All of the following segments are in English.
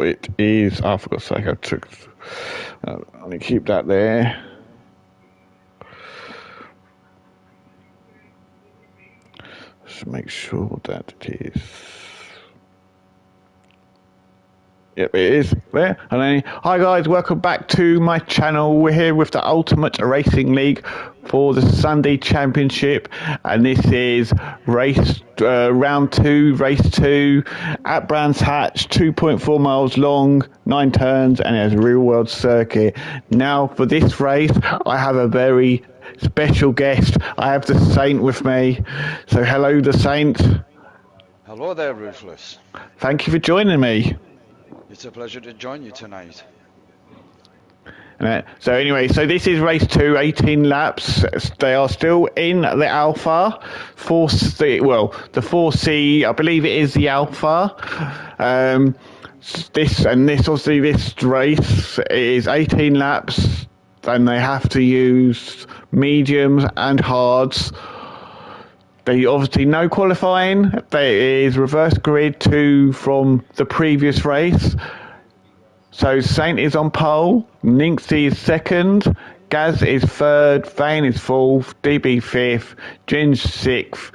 it is. Oh, for God's sake, I took. Let me keep that there. Just make sure that it is. Yep, it is there. And then, hi guys, welcome back to my channel. We're here with the Ultimate Racing League for the Sunday Championship, and this is round 2, race 2 at Brands Hatch, 2.4 miles long, 9 turns, and it's a real world circuit. Now for this race, I have a very special guest. I have the Saint with me. So hello, the Saint. Hello there, Ruthless. Thank you for joining me. It's a pleasure to join you tonight. So anyway, so this is race 2, 18 laps. They are still in the Alpha. The 4C, I believe it is the Alpha. This race is 18 laps, and they have to use mediums and hards. They obviously no qualifying. There is reverse grid 2 from the previous race. So Saint is on pole, Ninxie is second, Gaz is third, Vane is fourth, DB 5th, Ginge 6th,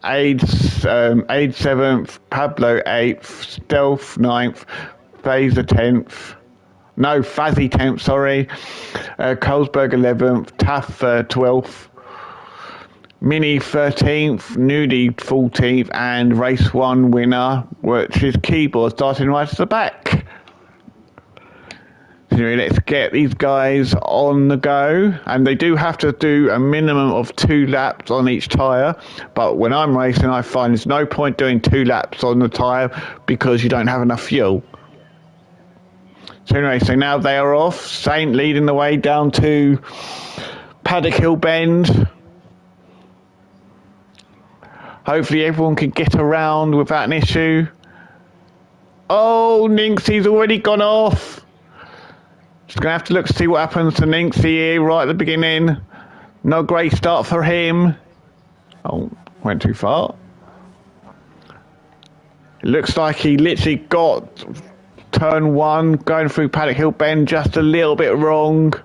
Aid 7th, Pablo 8th, Stealth 9th, Phaser 10th. No, Fazzy 10th, sorry. Colesberg 11th, Taff 12th. Mini 13th, Nudie 14th, and race 1 winner, which is Keyboard, starting right at the back. So let's get these guys on the go, and they do have to do a minimum of 2 laps on each tyre, but when I'm racing I find there's no point doing 2 laps on the tyre because you don't have enough fuel. So anyway, so now they are off. Saint leading the way down to Paddock Hill Bend. Hopefully everyone can get around without an issue. Oh, Ninxie's already gone off. Just going to have to look to see what happens to Ninxie here right at the beginning. No great start for him. Oh, went too far. It looks like he literally got turn 1 going through Paddock Hill Bend just a little bit wrong.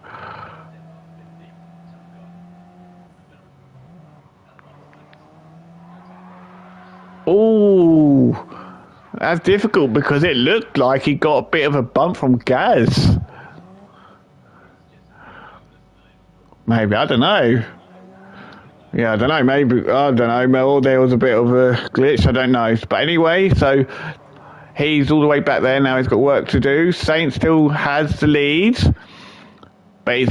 Oh, that's difficult because it looked like he got a bit of a bump from Gaz. Maybe, I don't know. Yeah, I don't know, maybe, I don't know, or there was a bit of a glitch, I don't know. But anyway, so he's all the way back there now, he's got work to do. Saint still has the lead, but it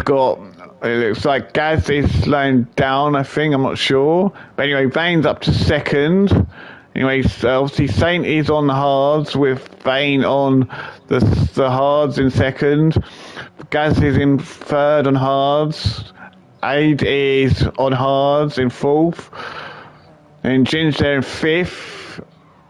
looks like Gaz is slowing down, I think, I'm not sure. But anyway, Vane's up to second. Anyway, so obviously Saint is on the hards with Vane on the hards in second. Gaz is in third on hards. Aid is on hards in fourth. And Ginge there in fifth.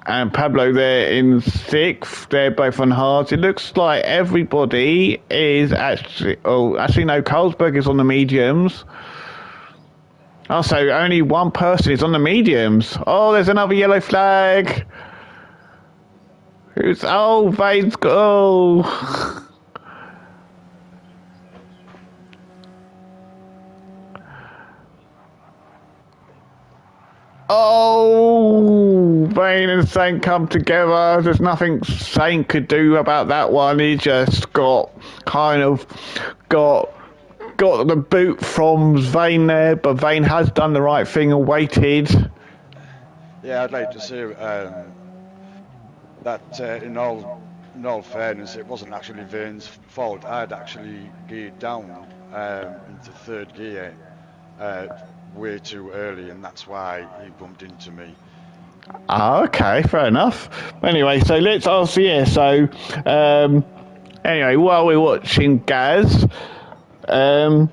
And Pablo there in sixth. They're both on hards. It looks like everybody is actually no, Colesberg is on the mediums. Also, only one person is on the mediums. Oh, there's another yellow flag. Vane's go. Oh, Vane and Saint come together. There's nothing Saint could do about that one. He just got the boot from Vane there, but Vane has done the right thing and waited. Yeah, I'd like to say that in all fairness, it wasn't actually Vane's fault. I'd actually geared down into third gear way too early, and that's why he bumped into me. Okay, fair enough. Anyway, so let's ask, anyway, while we're watching Gaz, so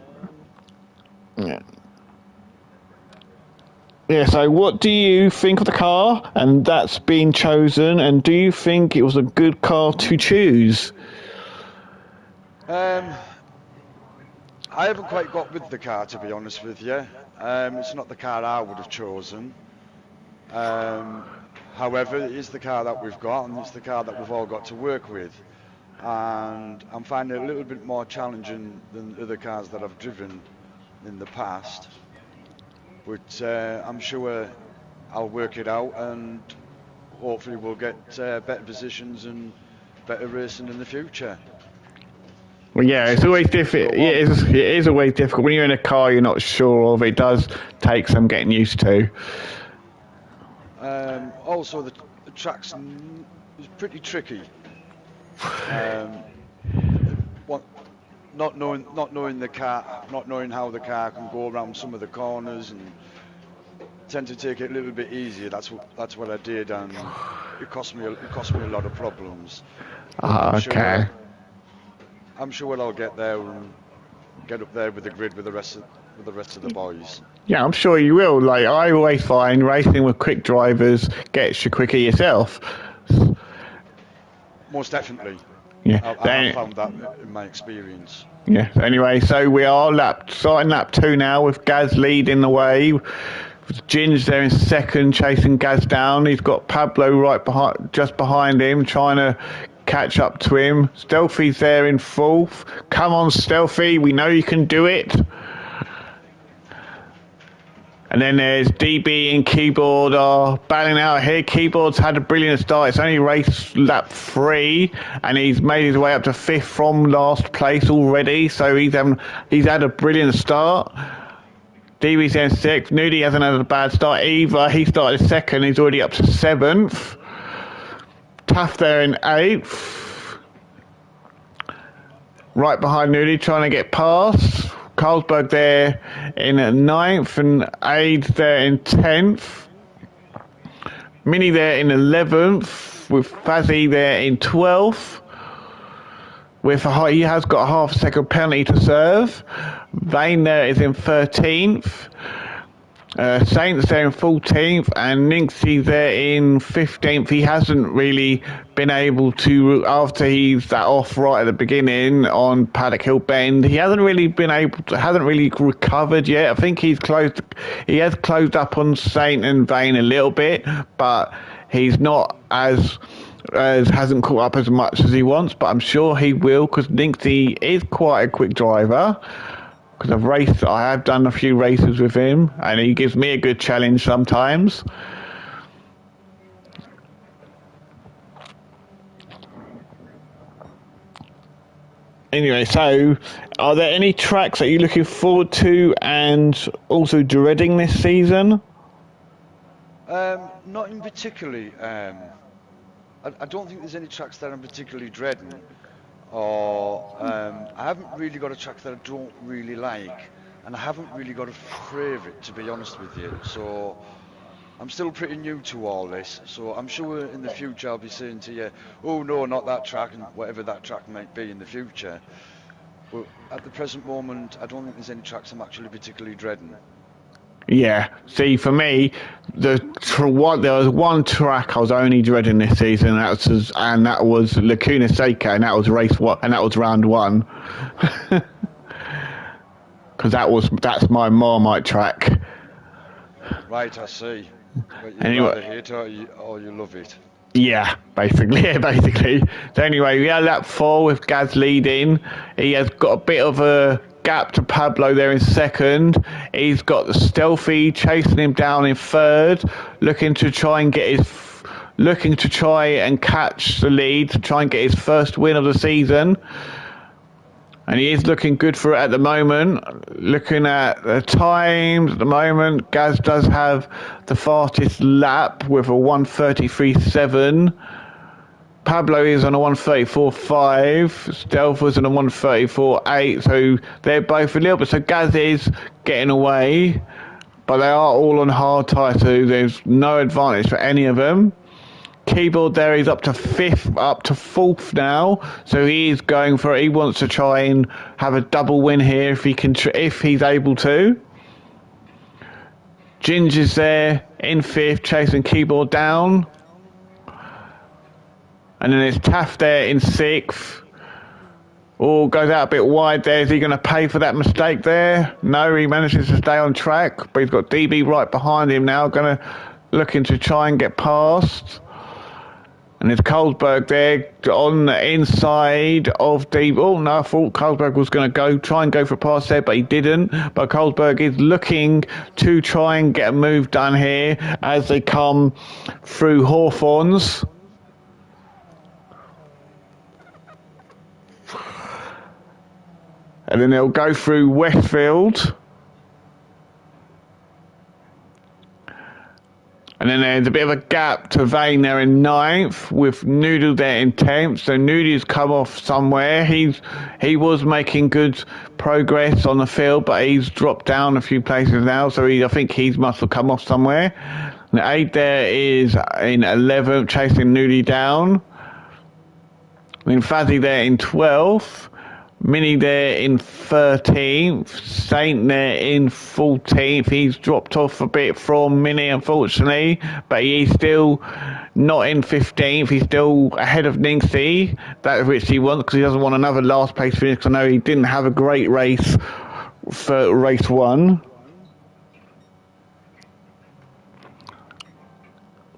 what do you think of the car and that's been chosen, and do you think it was a good car to choose? I haven't quite got with the car, to be honest with you. It's not the car I would have chosen. However, it is the car that we've got, and it's the car that we've all got to work with. and I'm finding it a little bit more challenging than other cars that I've driven in the past. But I'm sure I'll work it out, and hopefully we'll get better positions and better racing in the future. Well, yeah, it's always difficult. Yeah, it is always difficult when you're in a car you're not sure of. It does take some getting used to. Also, the track's is pretty tricky. Not knowing the car, not knowing how the car can go around some of the corners, and tend to take it a little bit easier. That's what I did, and it cost me a lot of problems. Okay. I'm sure I'll get there and get up there with the grid with the rest of the boys. Yeah, I'm sure you will. Like, I always find racing with quick drivers gets you quicker yourself. Most definitely. Yeah, I have found that in my experience. Yeah. Anyway, so we are starting lap 2 now with Gaz leading the way. Ginge there in second, chasing Gaz down. He's got Pablo just behind him, trying to catch up to him. Stealthy's there in fourth. Come on, Stealthy, we know you can do it. And then there's DB and Keyboard are battling out here. Keyboard's had a brilliant start. It's only race lap 3, and he's made his way up to 5th from last place already. So he's had a brilliant start. DB's in 6th. Nudie hasn't had a bad start either. He started 2nd. He's already up to 7th. Tough there in 8th. Right behind Nudie, trying to get past. Carlsberg there in 9th, and Aids there in 10th. Mini there in 11th, with Fazzy there in 12th. He has got a half a second penalty to serve. Vane there is in 13th. Saints there in 14th, and Ninxie there in 15th. He hasn't really been able to, after he's that off right at the beginning on Paddock Hill Bend, he hasn't really recovered yet. I think he has closed up on Saint and Vane a little bit, but he's not hasn't caught up as much as he wants, but I'm sure he will, because Ninxie is quite a quick driver. Because I have done a few races with him, and he gives me a good challenge sometimes. Anyway, so are there any tracks that you're looking forward to and also dreading this season? Not in particularly. I don't think there's any tracks that I'm particularly dreading. Or I haven't really got a track that I don't really like, and I haven't really got a favourite, to be honest with you. So I'm still pretty new to all this, so I'm sure in the future I'll be saying to you, oh no, not that track, and whatever that track might be in the future. But at the present moment, I don't think there's any tracks I'm actually particularly dreading. Yeah, see, for me, there was one track I was only dreading this season, and that was Laguna Seca, and that was race 1, and that was round 1, because that's my Marmite track. Right, I see. But you Anyway, either hate it or you love it. Yeah, basically. So anyway, we had lap 4 with Gaz leading. He has got a bit of a gap to Pablo there in second. He's got the Stealthy chasing him down in third, looking to try and catch the lead to try and get his first win of the season. And he is looking good for it at the moment. Looking at the times at the moment, Gaz does have the fastest lap with a 1:33.7. Pablo is on a 1:34.5. Stealth was on a 1:34.8. So they're both a little bit. So Gaz is getting away, but they are all on hard tyres, so there's no advantage for any of them. Keyboard there is up to 4th now, so he is going for it. He wants to try and have a double win here if he's able to. Ginger's there in 5th, chasing Keyboard down. And then there's Taft there in 6th. Oh, goes out a bit wide there. Is he going to pay for that mistake there? No, he manages to stay on track, but he's got DB right behind him now, looking to try and get past. And there's Carlsberg there on the inside of the... Oh, no, I thought Carlsberg was going to try and go for a pass there, but he didn't. But Carlsberg is looking to try and get a move done here as they come through Hawthorns. And then they'll go through Westfield. And then there's a bit of a gap to Vane there in 9th with Noodle there in 10th. So Noodle's come off somewhere. He was making good progress on the field, but he's dropped down a few places now. So I think he must have come off somewhere. And 8 there is in 11th, chasing Noodle down. Then Fazzy there in 12th. Minnie there in 13th, Saint there in 14th. He's dropped off a bit from Minnie, unfortunately, but he's still not in 15th. He's still ahead of Ningsy, that which he wants, because he doesn't want another last place finish, because I know he didn't have a great race for race 1.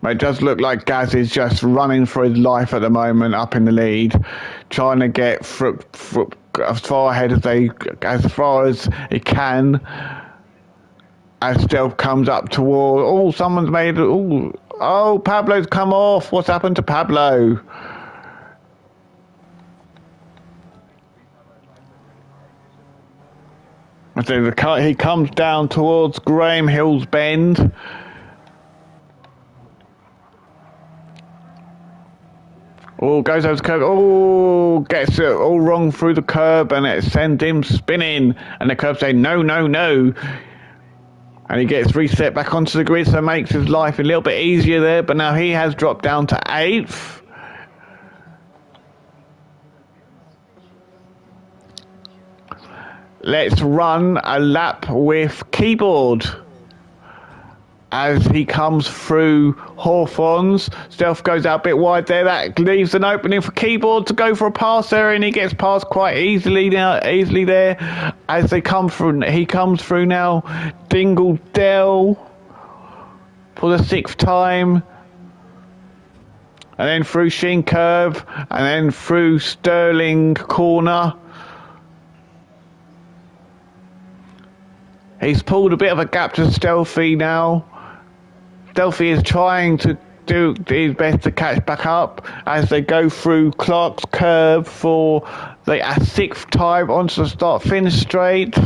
But it does look like Gaz is just running for his life at the moment, up in the lead, trying to get as far ahead as far as he can. As Stealth comes up toward... Oh, someone's made... Oh, Pablo's come off. What's happened to Pablo? So he comes down towards Graham Hill's Bend. Oh, goes over the curb. Oh, gets it all wrong through the curb, and it sends him spinning. And the curb say, no, no, no. And he gets reset back onto the grid, so it makes his life a little bit easier there. But now he has dropped down to 8th. Let's run a lap with Keyboard. As he comes through Hawthorns, Stealth goes out a bit wide there. That leaves an opening for Keyboard to go for a pass there, and he gets past quite easily there. As they come through, he comes through now. Dingle Dell for the 6th time, and then through Sheen Curve, and then through Sterling Corner. He's pulled a bit of a gap to Stealthy now. Stealthy is trying to do his best to catch back up as they go through Clark's Curve for the 6th time onto the start-finish straight.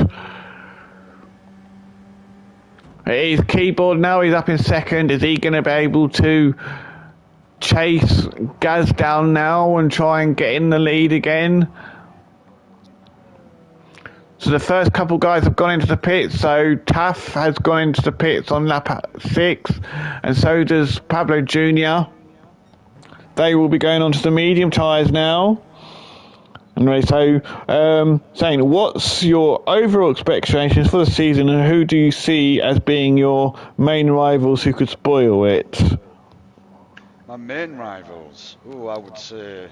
It is Keyboard now. He's up in 2nd. Is he going to be able to chase Gaz down now and try and get in the lead again? So the first couple guys have gone into the pits. So Taff has gone into the pits on lap 6, and so does Pablo Jr. They will be going onto the medium tyres now. Anyway, so Saint, what's your overall expectations for the season, and who do you see as being your main rivals who could spoil it? My main rivals? I would say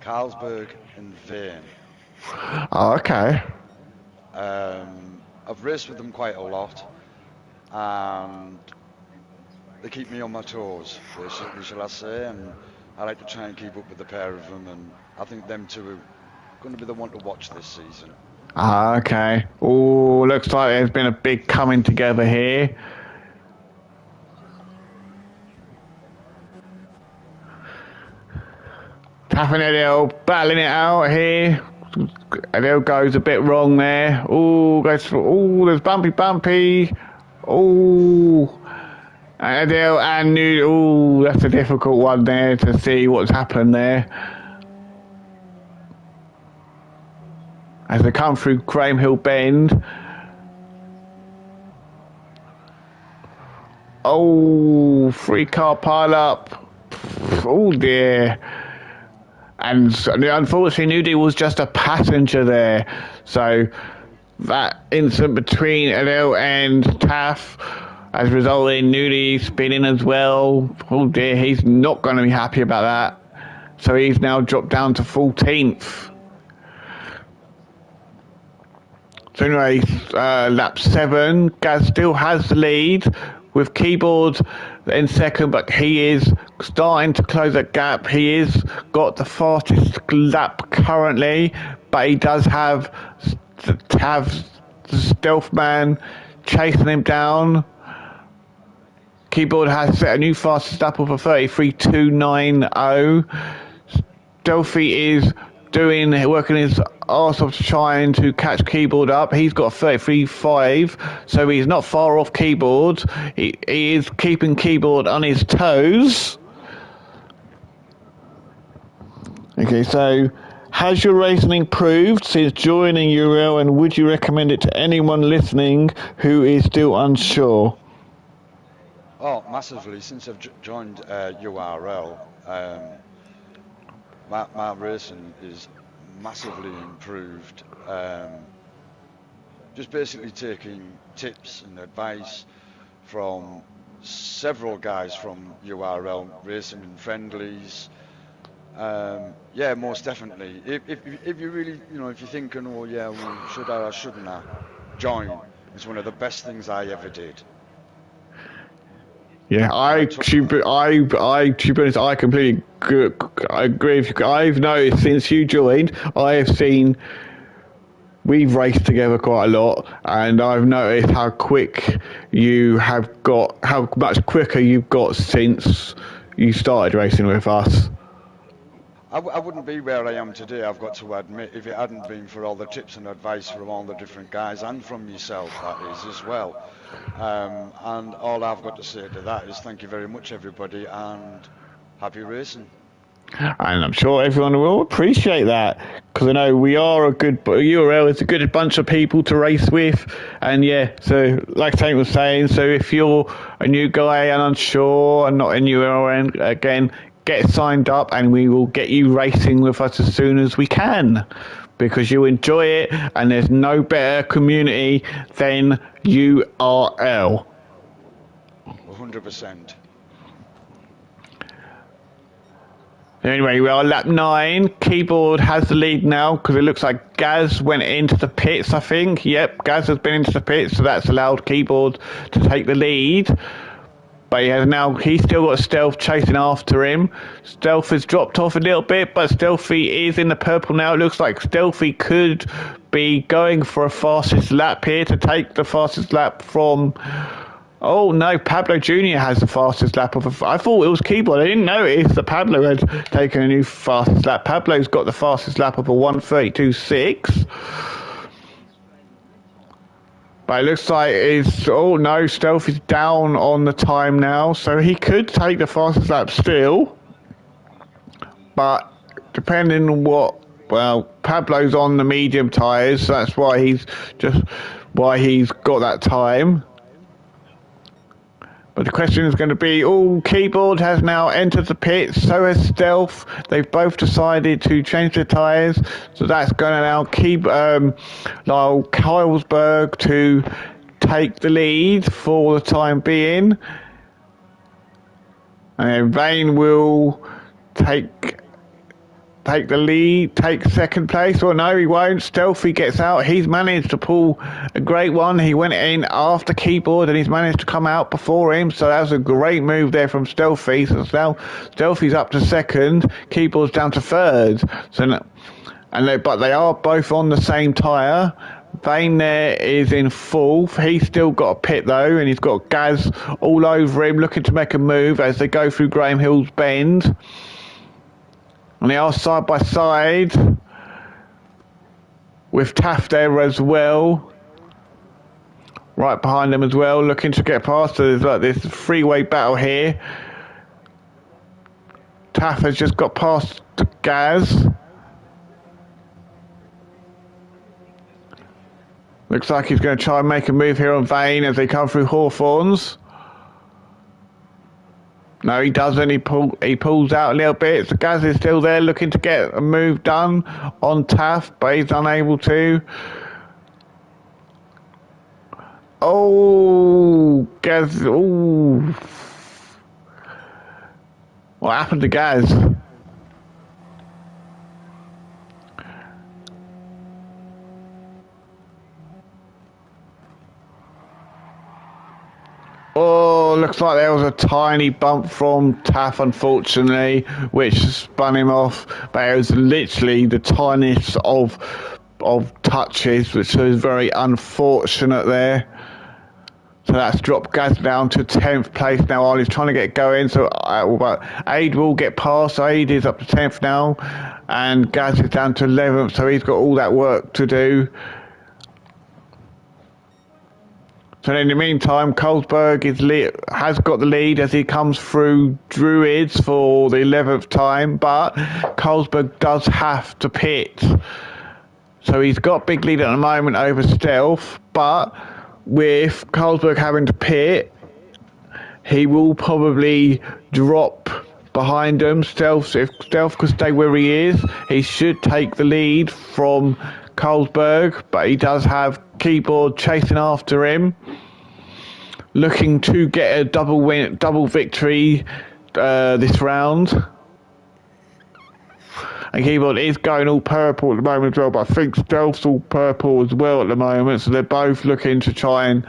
Carlsberg and Vane. Oh, okay. I've raced with them quite a lot, and they keep me on my toes, basically, shall I say, and I like to try and keep up with the pair of them, and I think them two are going to be the one to watch this season. Ah, okay. Oh, looks like there's been a big coming together here. Taffing it, battling it out here. Adele goes a bit wrong there. Oh, goes for, oh, there's bumpy. Oh, Adele and New. Oh, that's a difficult one there to see what's happened there. As they come through Graham Hill Bend. Oh, 3-car pile up. Oh dear. And unfortunately, Nudie was just a passenger there. So that incident between Adele and Taff has resulted in Nudie spinning as well. Oh dear, he's not going to be happy about that. So he's now dropped down to 14th. So anyway, lap 7, Gaz still has the lead with Keyboard in second, but he is starting to close that gap. He is got the fastest lap currently, but he does have the stealth man chasing him down. Keyboard has set a new fastest lap of a 33.290. Stealthy is working his arse off trying to catch Keyboard up. He's got a 33.5, so he's not far off Keyboard. He is keeping Keyboard on his toes. Okay, so has your racing improved since joining URL, and would you recommend it to anyone listening who is still unsure? Oh, massively. Since I've joined URL, my racing is massively improved. Just basically taking tips and advice from several guys from URL Racing and Friendlies. Yeah, most definitely. If you really, if you're thinking, oh yeah, well, should I or shouldn't I join? It's one of the best things I ever did. Yeah, to be honest, I completely agree with you. I've noticed since you joined, we've raced together quite a lot, and I've noticed how much quicker you've got since you started racing with us. I wouldn't be where I am today, I've got to admit, if it hadn't been for all the tips and advice from all the different guys, and from yourself, that is, as well. And all I've got to say to that is thank you very much, everybody, and happy racing. And I'm sure everyone will appreciate that, because I know URL is a good bunch of people to race with. And yeah, so like Saint was saying, so if you're a new guy and unsure and not in URL, again, get signed up and we will get you racing with us as soon as we can, because you enjoy it and there's no better community than URL. 100%. Anyway, we are lap 9. Keyboard has the lead now because it looks like Gaz went into the pits, I think. Yep, Gaz has been into the pits, so that's allowed Keyboard to take the lead. But he's still got Stealth chasing after him. Stealth has dropped off a little bit, but Stealthy is in the purple now. It looks like Stealthy could be going for a fastest lap here to take the fastest lap from... Oh no, Pablo Jr. has the fastest lap I thought it was Keyboard. I didn't notice that Pablo had taken a new fastest lap. Pablo's got the fastest lap of a 1:32.6. But it looks like Stealth is down on the time now, so he could take the fastest lap still. But depending on Pablo's on the medium tyres, so that's why he's got that time. But the question is going to be, Keyboard has now entered the pit, so has Stealth. They've both decided to change their tyres, so that's going to allow Lyle Kylesberg to take the lead for the time being. And then Vane will take the lead, take second place. Or no, he won't. Stealthy gets out. He's managed to pull a great one. He went in after Keyboard and he's managed to come out before him. So that was a great move there from Stealthy. So now Stealthy's up to second. Keyboard's down to third. But they are both on the same tyre. Vane there is in fourth. He's still got a pit though, and he's got Gaz all over him looking to make a move as they go through Graham Hill's Bend. And they are side by side with Taft there as well. Right behind them as well, looking to get past. So there's like this three-way battle here. Taft has just got past Gaz. Looks like he's going to try and make a move here on Vane as they come through Hawthorns. No, he doesn't. He pulls out a little bit. So Gaz is still there looking to get a move done on Taft, but he's unable to. Oh, Gaz. Oh. What happened to Gaz? Oh, looks like there was a tiny bump from Taff, unfortunately, which spun him off. But it was literally the tiniest of touches, which was very unfortunate there. So that's dropped Gaz down to 10th place now. Ollie's trying to get going, so Aid will get past. Aid is up to 10th now, and Gaz is down to 11th, so he's got all that work to do. So in the meantime, Colesberg has got the lead as he comes through Druids for the 11th time, but Colesberg does have to pit. So he's got big lead at the moment over Stealth, but with Colesberg having to pit, he will probably drop behind him. Stealth, if Stealth could stay where he is, he should take the lead from Colesberg, but he does have Keyboard chasing after him, looking to get a double victory this round. And Keyboard is going all purple at the moment as well, but I think Stealth's all purple as well at the moment, so they're both looking to try and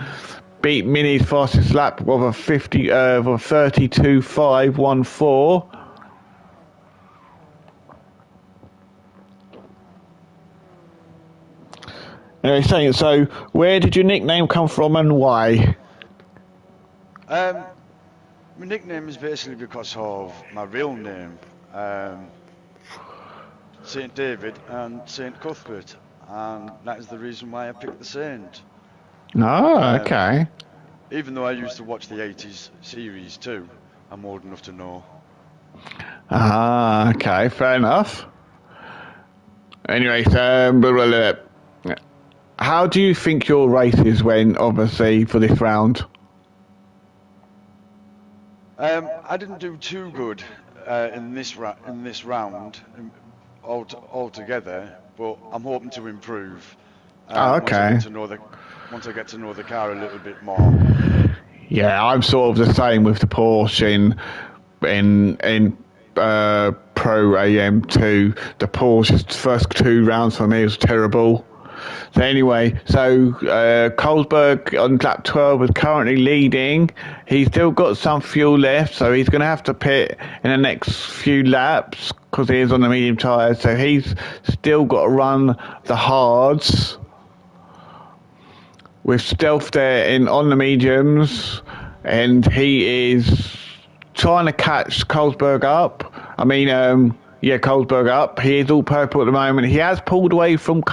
beat Mini's fastest lap of a 32.514. Anyway, saying, so where did your nickname come from and why? My nickname is basically because of my real name. St. David and St. Cuthbert, and that is the reason why I picked the Saint. Oh, okay. Even though I used to watch the 80s series too, I'm old enough to know. Ah, okay, fair enough. Anyway, so how do you think your races went, obviously, for this round? I didn't do too good in this round altogether, but I'm hoping to improve. Okay. Once I get to know the car a little bit more. Yeah, I'm sort of the same with the Porsche in Pro AM2. The Porsche's first 2 rounds for me was terrible. So anyway, Colesberg on lap 12 is currently leading. He's still got some fuel left, so he's going to have to pit in the next few laps because he is on the medium tyres. So he's still got to run the hards. With Stealth there on the mediums, and he is trying to catch Colesberg up. Colesberg up. He is all purple at the moment. He has pulled away from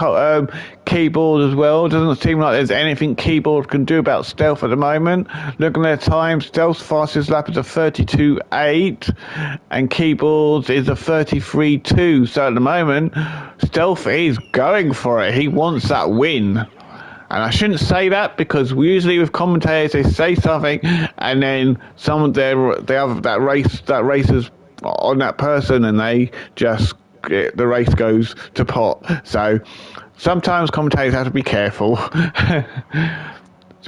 Keyboard as well. Doesn't seem like there's anything Keyboard can do about Stealth at the moment. Looking at their time, Stealth's fastest lap is a 32.8 and Keyboard's is a 33.2. So at the moment, Stealth is going for it. He wants that win. And I shouldn't say that because usually with commentators they say something and then that racer's on that person and the race goes to pot. So sometimes commentators have to be careful. So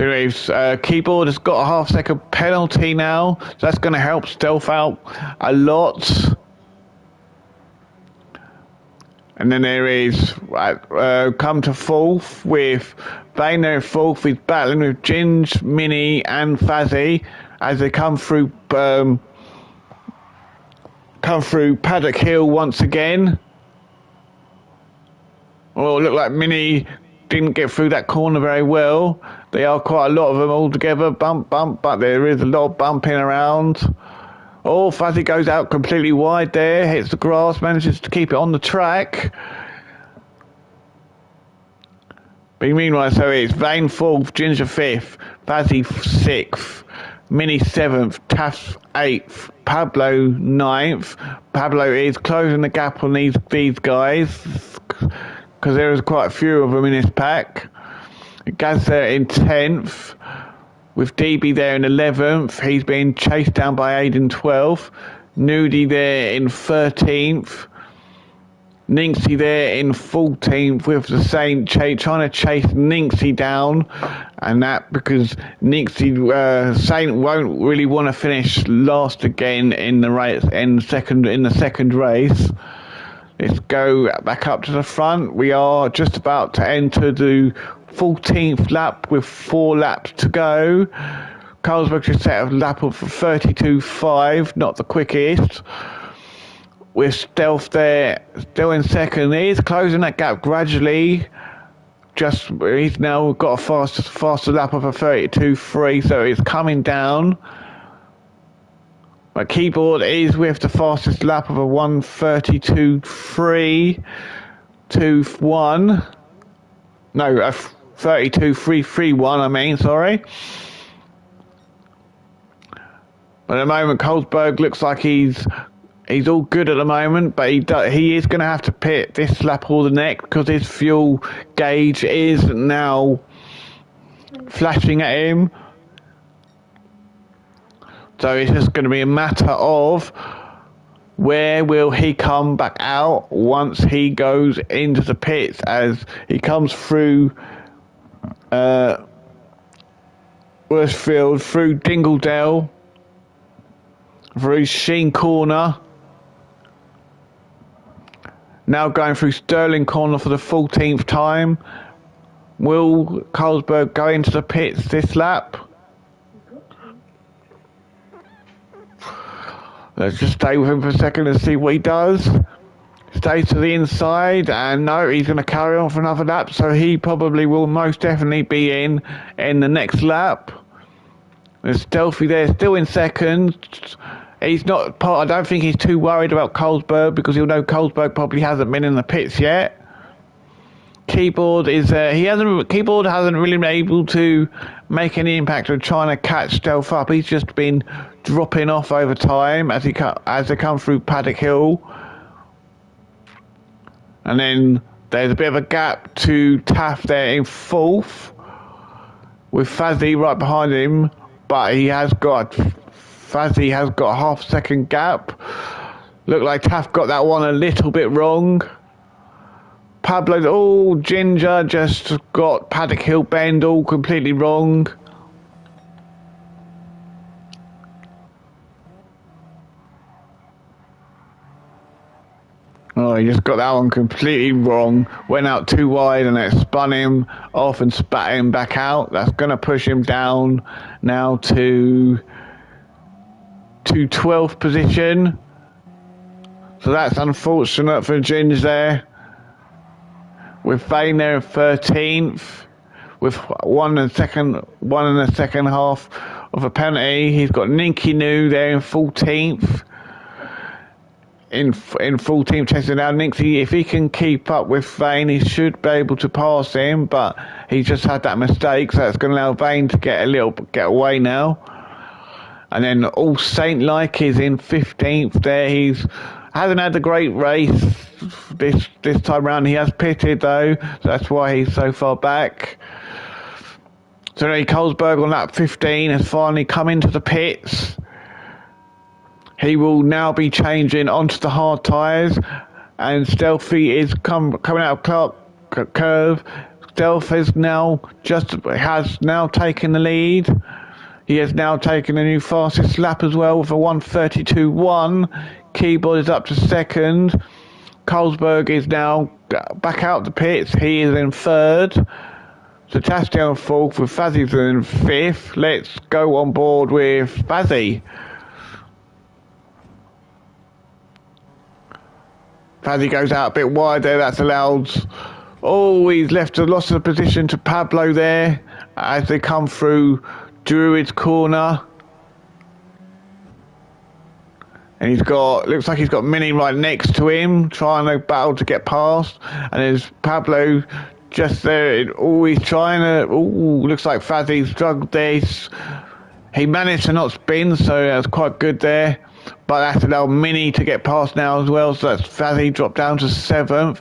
anyways, Keyboard has got a half-second penalty now, so that's going to help Stealth out a lot. And then there is come to fourth with Bane there. Fourth is battling with Ginge, Mini and Fazzy as they come through Paddock Hill once again. Well, it looked like Mini didn't get through that corner very well. There are quite a lot of them all together, bump, but there is a lot of bumping around. Oh, Fuzzy goes out completely wide there, hits the grass, manages to keep it on the track. But meanwhile, so it's Vane 4th, Ginger 5th, Fuzzy 6th, Mini 7th, Taff 8th, Pablo 9th. Pablo is closing the gap on these guys because there is quite a few of them in this pack. Gaz there in 10th. With DB there in 11th, he's being chased down by Aiden 12th. Nudie there in 13th. Ninxie there in 14th with the Saint trying to chase Ninxie down. And that because Saint won't really want to finish last again in the race in the second race. Let's go back up to the front. We are just about to enter the 14th lap with 4 laps to go. Carlsberg just set a lap of 32.5, not the quickest. With Stealth there, still in second. He's closing that gap gradually. He's now got a faster lap of a 32.3, so it's coming down. My Keyboard is with the fastest lap of a 1:32.3 to 1. No, a 32.331. I mean, sorry. But at the moment, Carlsberg looks like he's all good at the moment, but he is going to have to pit this lap or the next because his fuel gauge is now flashing at him. So it's just going to be a matter of where will he come back out once he goes into the pits, as he comes through Worsfield, through Dingledale, through Sheen Corner, now going through Stirling Corner for the 14th time. Will Carlsberg go into the pits this lap? Let's just stay with him for a second and see what he does. Stays to the inside, and no, he's going to carry on for another lap, so he probably will most definitely be in the next lap. There's Stealthy there, still in second. He's not I don't think he's too worried about Carlsberg, because he'll know Carlsberg probably hasn't been in the pits yet. Keyboard Keyboard hasn't really been able to make any impact of trying to catch Stealth up. He's just been dropping off over time as they come through Paddock Hill. And then there's a bit of a gap to Taft there in fourth, with Fazzy right behind him, but Fazzy has got a half-second gap. Looked like Taft got that one a little bit wrong. Ginger just got Paddock Hill Bend all completely wrong. Oh, he just got that one completely wrong. Went out too wide and it spun him off and spat him back out. That's going to push him down now to 12th position. So that's unfortunate for Ginge there. With Vane there in 13th, with one and a second half of a penalty. He's got Ninky New there in 14th. In 14th, chasing down Ninky. If he can keep up with Vane, he should be able to pass him, but he just had that mistake, so that's going to allow Vane to get away now. And then All Saint Like is in 15th there. Hasn't had a great race this time round. He has pitted though, so that's why he's so far back. So Carlsberg on lap 15 has finally come into the pits. He will now be changing onto the hard tyres, and Stealthy is coming out of Clark Curve. Stealth has now taken the lead. He has now taken the new fastest lap as well with a 1:32.1. Keyboard is up to second. Carlsberg is now back out the pits. He is in third. So Tastiel in fourth, with Fazzy in fifth. Let's go on board with Fazzy. Fazzy goes out a bit wide there. That's allowed. Oh, he's lost the position to Pablo there as they come through Druid's Corner. And looks like he's got Mini right next to him, trying to battle to get past. And there's Pablo just there. He's trying to. Looks like Fazzy struggled there. He managed to not spin, so that's quite good there. But that's allowed Mini to get past now as well, so that's Fazzy dropped down to 7th.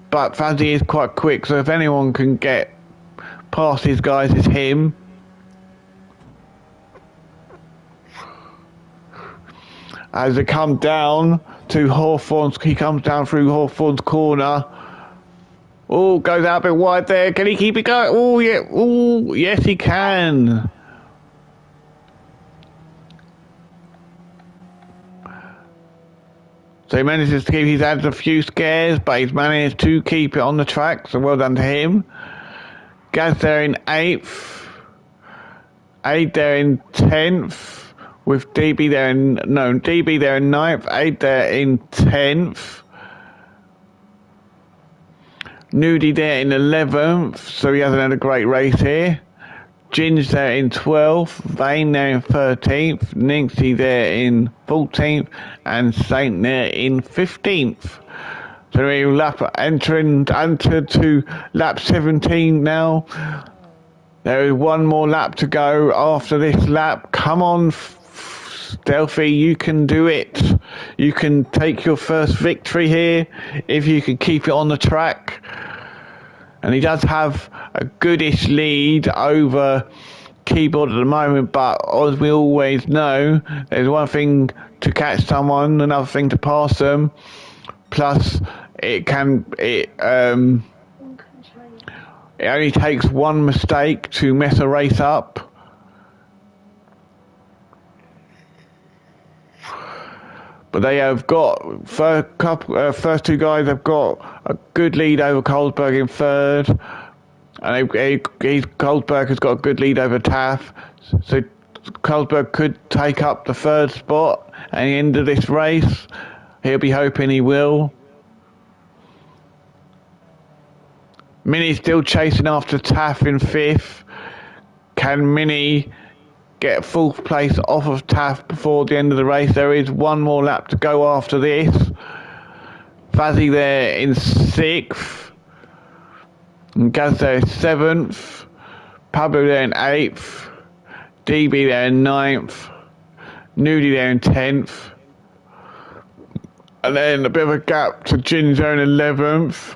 But Fazzy is quite quick, so if anyone can get past these guys, it's him. As they come down to Hawthorne's, he comes down through Hawthorne's Corner. Oh, goes out a bit wide there. Can he keep it going? Oh, yeah. Oh, yes, he can. So he manages to keep. He's had a few scares, but he's managed to keep it on the track. So well done to him. Gaz there in 8th. Aid there in 10th, with DB there in, no, DB there in 9th, Aid there in 10th. Nudie there in 11th, so he hasn't had a great race here. Ginge there in 12th, Vane there in 13th, Ninxie there in 14th, and Saint there in 15th. So we're entered to lap 17 now. There is one more lap to go after this lap. Come on, Stealthy, you can do it. You can take your first victory here if you can keep it on the track. And he does have a goodish lead over Keyboard at the moment, but as we always know, there's one thing to catch someone, another thing to pass them. Plus, it only takes one mistake to mess a race up. But they have got, first two guys have got a good lead over Colesberg in third. And Colesberg has got a good lead over Taff. So Colesberg could take up the third spot at the end of this race. He'll be hoping he will. Mini's still chasing after Taff in fifth. Can Mini get fourth place off of Taff before the end of the race? There is one more lap to go after this. Fazzy there in sixth. And Gaz there in seventh. Pablo there in eighth. DB there in ninth. Nudie there in 10th. And then a bit of a gap to Ginger in 11th.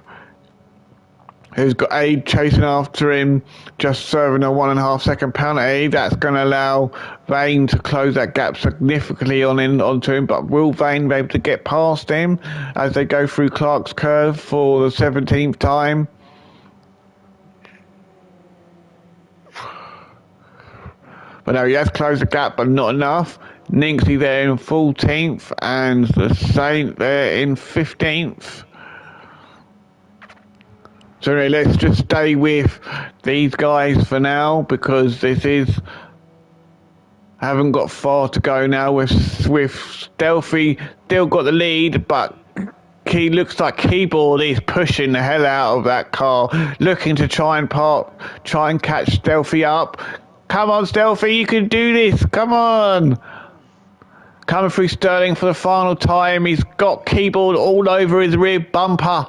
Who's got Aid chasing after him, just serving a 1.5 second penalty. That's going to allow Vane to close that gap significantly onto him. But will Vane be able to get past him as they go through Clark's curve for the 17th time? But no, he has closed the gap, but not enough. Ninxie there in 14th and the Saint there in 15th. So anyway, let's just stay with these guys for now, because haven't got far to go now with Stealthy still got the lead, but he looks like Keyboard is pushing the hell out of that car, looking to try and catch Stealthy up. Come on, Stealthy, you can do this. Come on. Coming through Sterling for the final time. He's got Keyboard all over his rear bumper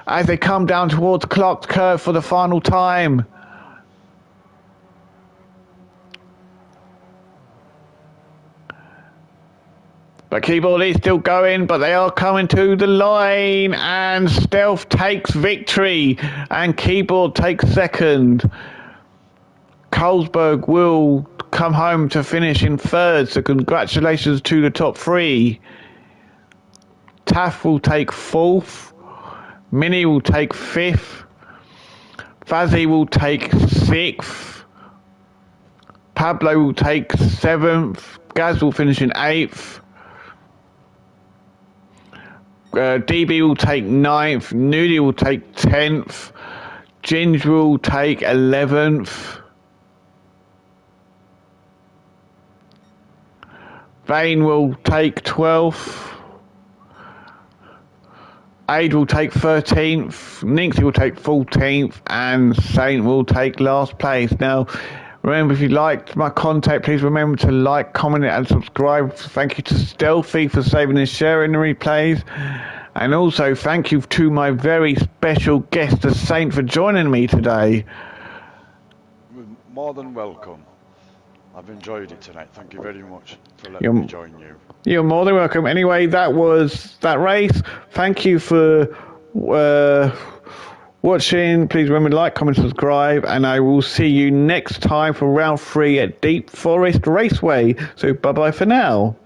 as they come down towards Clark's curve for the final time. But Keyboard is still going, but they are coming to the line, and Stealth takes victory and Keyboard takes second. Colesberg will come home to finish in third, so congratulations to the top three. Taff will take fourth. Mini will take fifth. Fazzy will take sixth. Pablo will take seventh. Gaz will finish in eighth. DB will take ninth. Nudie will take 10th. Ginge will take 11th. Vane will take 12th. Aid will take 13th. Ninxie will take 14th. And Saint will take last place. Now, remember, if you liked my content, please remember to like, comment, and subscribe. Thank you to Stealthy for saving and sharing the replays. And also, thank you to my very special guest, the Saint, for joining me today. You're more than welcome. I've enjoyed it tonight. Thank you very much for letting me join you. You're more than welcome. Anyway, that was that race. Thank you for watching. Please remember to like, comment, subscribe, and I will see you next time for round 3 at Deep Forest Raceway. So bye-bye for now.